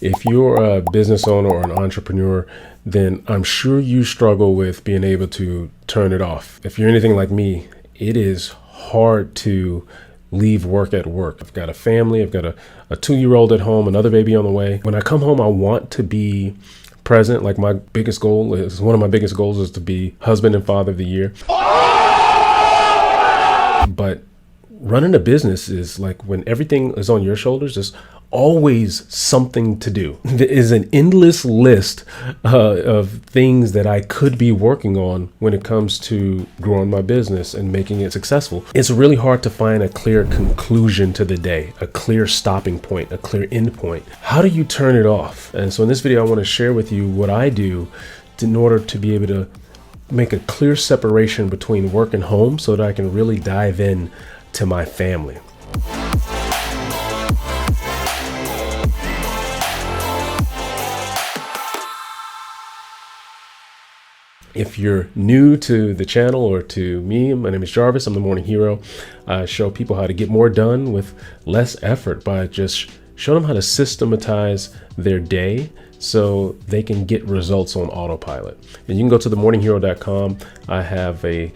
If you're a business owner or an entrepreneur, then I'm sure you struggle with being able to turn it off. If you're anything like me, it is hard to leave work at work. I've got a family, I've got a 2-year-old at home, another baby on the way. When I come home, I want to be present. Like one of my biggest goals is to be husband and father of the year. But running a business is like when everything is on your shoulders, there's always something to do. There is an endless list of things that I could be working on when it comes to growing my business and making it successful. It's really hard to find a clear conclusion to the day, a clear stopping point, a clear end point. How do you turn it off? And so in this video, I want to share with you what I do in order to be able to make a clear separation between work and home so that I can really dive in to my family. If you're new to the channel or to me, my name is Jarvis. I'm the Morning Hero. I show people how to get more done with less effort by just showing them how to systematize their day so they can get results on autopilot. And you can go to themorninghero.com. I have a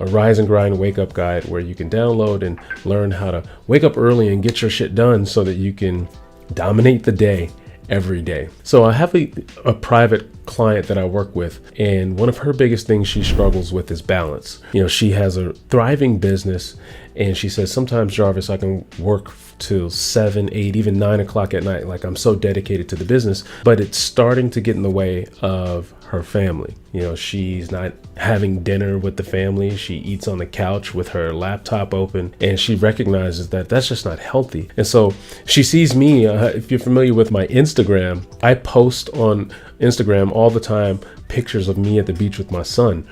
rise and grind wake up guide where you can download and learn how to wake up early and get your shit done so that you can dominate the day every day. So I have a private client that I work with, and one of her biggest things she struggles with is balance. You know, she has a thriving business, and she says, sometimes, Jarvis, I can work till 7, 8, even 9 o'clock at night. Like, I'm so dedicated to the business, but it's starting to get in the way of her family. You know, she's not having dinner with the family. She eats on the couch with her laptop open, and she recognizes that that's just not healthy. And so she sees me, if you're familiar with my Instagram, I post on Instagram all the time pictures of me at the beach with my son.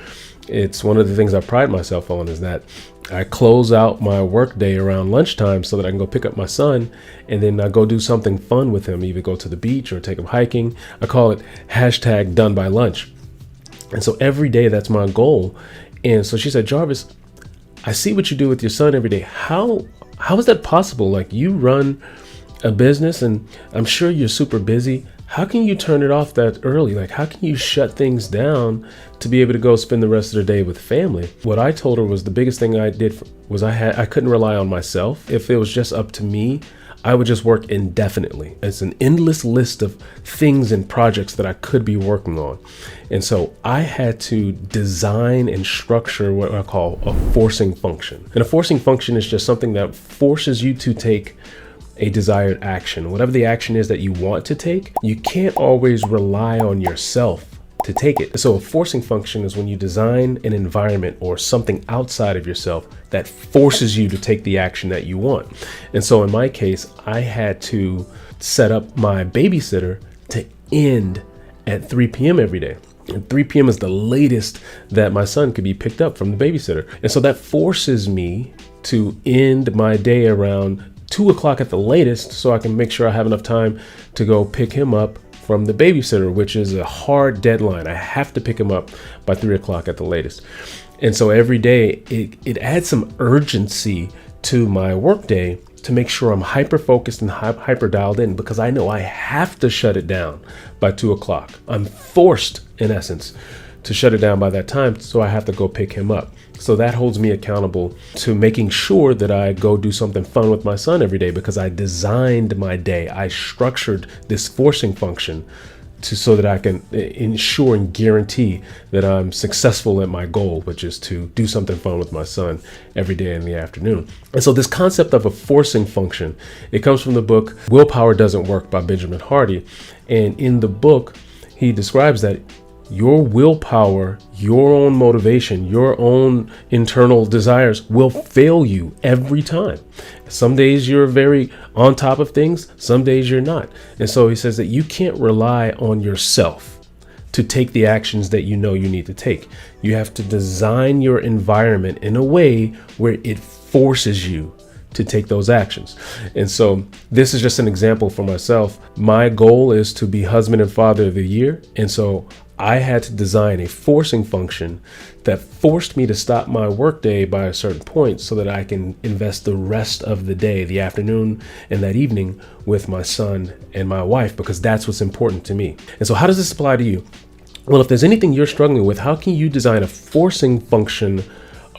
It's one of the things I pride myself on, is that I close out my work day around lunchtime so that I can go pick up my son, and then I go do something fun with him, either go to the beach or take him hiking. I call it #done by lunch. And so every day that's my goal. And so she said, Jarvis, I see what you do with your son every day. How is that possible? Like, you run a business and I'm sure you're super busy. How can you turn it off that early? Like, how can you shut things down to be able to go spend the rest of the day with family? What I told her was the biggest thing I did was I couldn't rely on myself. If it was just up to me, I would just work indefinitely. It's an endless list of things and projects that I could be working on. And so I had to design and structure what I call a forcing function. And a forcing function is just something that forces you to take a desired action. Whatever the action is that you want to take, you can't always rely on yourself to take it. So a forcing function is when you design an environment or something outside of yourself that forces you to take the action that you want. And so in my case, I had to set up my babysitter to end at 3 p.m. every day. And 3 p.m. is the latest that my son could be picked up from the babysitter. And so that forces me to end my day around 2 o'clock at the latest, so I can make sure I have enough time to go pick him up from the babysitter, which is a hard deadline. I have to pick him up by 3 o'clock at the latest. And so every day it adds some urgency to my workday to make sure I'm hyper focused and hyper dialed in, because I know I have to shut it down by 2 o'clock. I'm forced, in essence, to shut it down by that time, so I have to go pick him up. So that holds me accountable to making sure that I go do something fun with my son every day, because I designed my day. I structured this forcing function so that I can ensure and guarantee that I'm successful at my goal, which is to do something fun with my son every day in the afternoon. And so this concept of a forcing function, it comes from the book Willpower Doesn't Work by Benjamin Hardy. And in the book, he describes that your willpower, your own motivation, your own internal desires will fail you every time. Some days you're very on top of things, some days you're not. And so he says that you can't rely on yourself to take the actions that you know you need to take. You have to design your environment in a way where it forces you to take those actions. And so this is just an example for myself. My goal is to be husband and father of the year. And so I had to design a forcing function that forced me to stop my workday by a certain point so that I can invest the rest of the day, the afternoon and that evening, with my son and my wife, because that's what's important to me. And so how does this apply to you? Well, if there's anything you're struggling with, how can you design a forcing function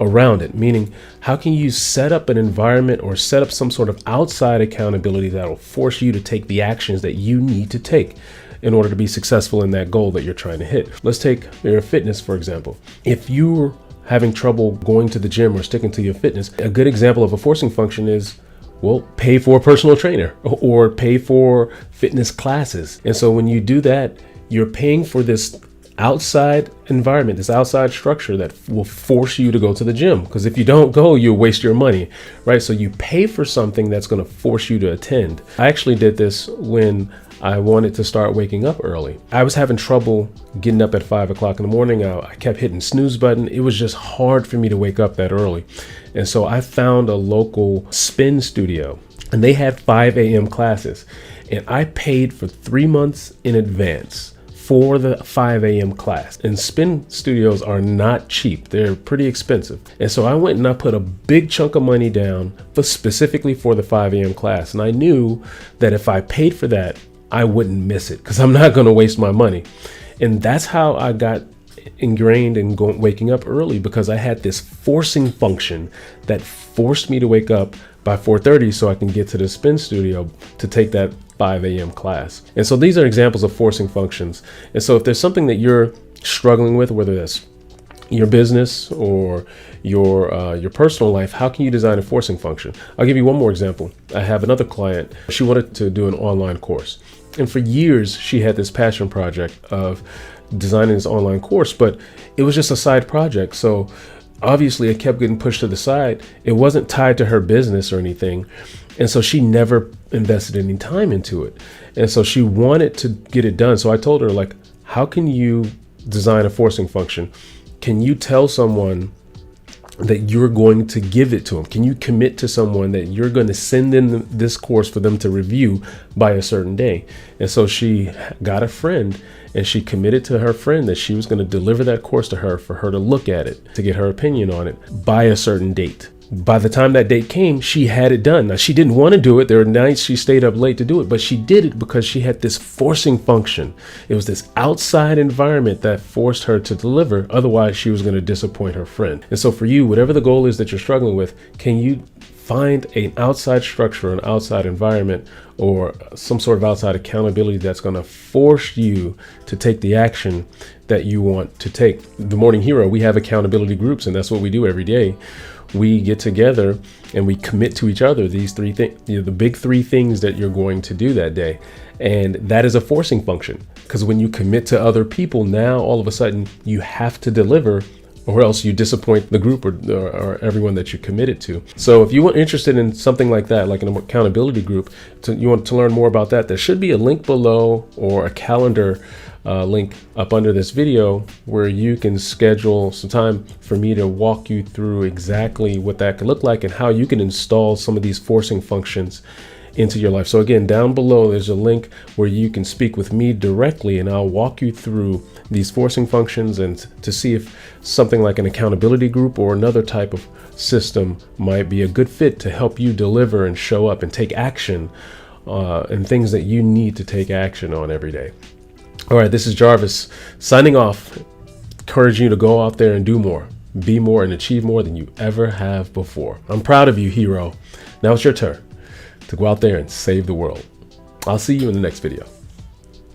around it? Meaning, how can you set up an environment or set up some sort of outside accountability that will force you to take the actions that you need to take in order to be successful in that goal that you're trying to hit? Let's take your fitness, for example. If you're having trouble going to the gym or sticking to your fitness, a good example of a forcing function is, well, pay for a personal trainer or pay for fitness classes. And so when you do that, you're paying for this outside environment, this outside structure that will force you to go to the gym. Because if you don't go, you'll waste your money, right? So you pay for something that's going to force you to attend. I actually did this when I wanted to start waking up early. I was having trouble getting up at 5 o'clock in the morning. I kept hitting snooze button. It was just hard for me to wake up that early. And so I found a local spin studio, and they had 5 a.m. classes. And I paid for 3 months in advance for the 5 a.m. class. And spin studios are not cheap. They're pretty expensive. And so I went and I put a big chunk of money down specifically for the 5 a.m. class. And I knew that if I paid for that, I wouldn't miss it because I'm not going to waste my money. And that's how I got ingrained in waking up early, because I had this forcing function that forced me to wake up by 4:30 so I can get to the spin studio to take that 5 a.m. class. And so these are examples of forcing functions. And so if there's something that you're struggling with, whether that's your business or your personal life, how can you design a forcing function? I'll give you one more example. I have another client. She wanted to do an online course. And for years, she had this passion project of designing this online course, but it was just a side project. So obviously it kept getting pushed to the side. It wasn't tied to her business or anything. And so she never invested any time into it. And so she wanted to get it done. So I told her, like, how can you design a forcing function? Can you tell someone that you're going to give it to them? Can you commit to someone that you're going to send in this course for them to review by a certain day? And so she got a friend, and she committed to her friend that she was going to deliver that course to her for her to look at it, to get her opinion on it by a certain date. By the time that date came, she had it done. Now, she didn't want to do it. There were nights she stayed up late to do it, but she did it because she had this forcing function. It was this outside environment that forced her to deliver. Otherwise, she was going to disappoint her friend. And so for you, whatever the goal is that you're struggling with, can you find an outside structure, an outside environment, or some sort of outside accountability that's going to force you to take the action that you want to take? The Morning Hero, we have accountability groups, and that's what we do every day. We get together and we commit to each other these 3 things, the big 3 things that you're going to do that day. And that is a forcing function, because when you commit to other people, now all of a sudden you have to deliver, or else you disappoint the group or everyone that you committed to. So if you are interested in something like that, like an accountability group, you want to learn more about that, there should be a link below or a calendar link up under this video where you can schedule some time for me to walk you through exactly what that could look like and how you can install some of these forcing functions into your life. So again, down below, there's a link where you can speak with me directly, and I'll walk you through these forcing functions and to see if something like an accountability group or another type of system might be a good fit to help you deliver and show up and take action and things that you need to take action on every day. All right, this is Jarvis signing off, encouraging you to go out there and do more, be more, and achieve more than you ever have before. I'm proud of you, hero. Now it's your turn to go out there and save the world. I'll see you in the next video.